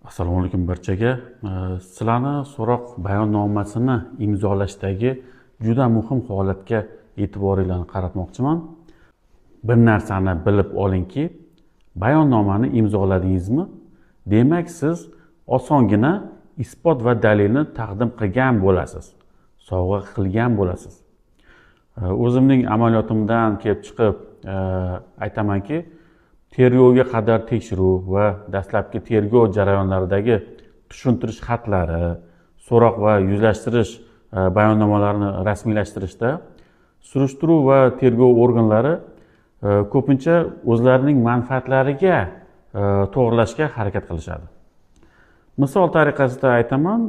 Assalomu alaykum barchaga. Sizlarni so'roq bayonnomasini imzolashdagi juda muhim holatga e'tiboringlarni qaratmoqchiman. Bir narsani bilib olingki, bayonnomani imzoladingizmi, demak siz osongina isbot va dalilni taqdim qilgan bo'lasiz, sovg'a qilgan bo'lasiz. O'zimning amaliyotimdan kelib chiqib aytamanki, tergovga qadar tekshiruv va dastlabki tergov jarayonlaridagi tushuntirish xatlari, so'roq va yuzlashtirish bayonnomalarini rasmiylashtirishda surishtiruv va tergov organlari ko'pincha o'zlarining manfaatlariga to'g'rilashga harakat qilishadi. Misol tariqasida aytaman,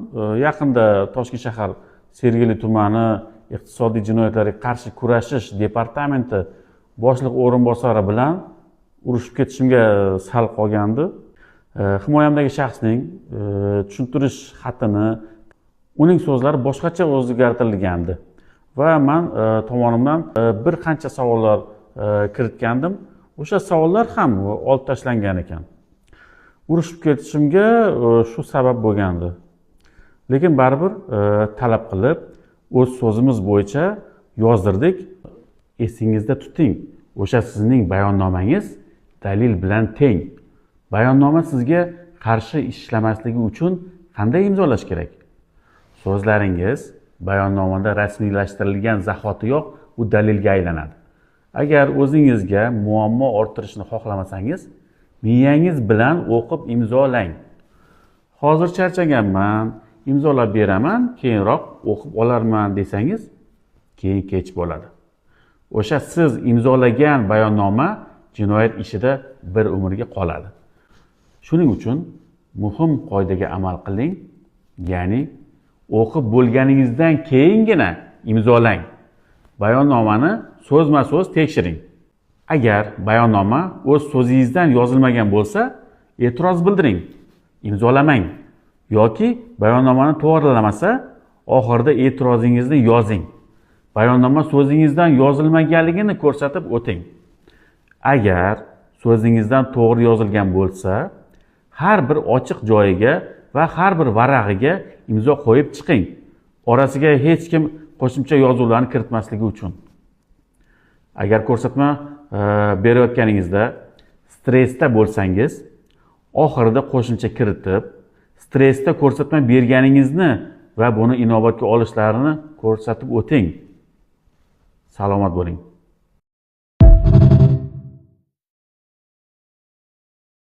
yaqinda Toshkent shahar Sergeli tumani iqtisodiy jinoyatlarga qarshi kurashish departamenti boshliq o'rinbosari bilan urushib ketishimga sal qolgandi. Himoyamdagi shaxsning tushuntirish xatini uning so'zlari boshqacha o'zgartirilgandi va men tomonimdan bir qancha savollar kiritgandim. O'sha savollar ham olib tashlangan ekan. Urushib ketishimga shu sabab bo'lgandi. Lekin baribir talab qilib o'z so'zimiz bo'yicha yozdirdik. Esingizda tuting, o'sha sizning bayonnomangiz dalil bilan teng. Bayonnoma sizga qarshi ishlamasligi uchun qanday imzolash kerak? So'zlaringiz bayonnomada rasmiylashtirilgan zahotiyoq u dalilga aylanadi. Agar o'zingizga muammo orttirishni xohlamasangiz, miyangiz bilan o'qib imzolang. Hozir charchaganman, imzolab beraman, keyinroq o'qib olarman desangiz, keyin kech bo'ladi. O'sha siz imzolagan bayonnoma jinoyat ishida bir umrga qoladi. Shuning uchun muhim qoidaga amal qiling, ya'ni o'qib bo'lganingizdan keyingina imzolang. Bayonnomani so'zma-so'z tekshiring. Agar bayonnoma o'z so'zingizdan yozilmagan bo'lsa, e'tiroz bildiring, imzolamang. Yoki bayonnomani to'g'rilamasa, oxirida e'tirozingizni yozing. Bayonnoma so'zingizdan yozilmaganligini ko'rsatib o'ting. Agar so'zingizdan to'g'ri yozilgan bo'lsa, har bir ochiq joyiga va har bir varag'iga imzo qo'yib chiqing. Orasiga hech kim qo'shimcha yozuvlarni kiritmasligi uchun. Agar ko'rsatma berayotganingizda stressda bo'lsangiz, oxirida qo'shimcha kiritib, stressda ko'rsatma berganingizni va buni inobatga olishlarini ko'rsatib o'ting. Salomat bo'ling.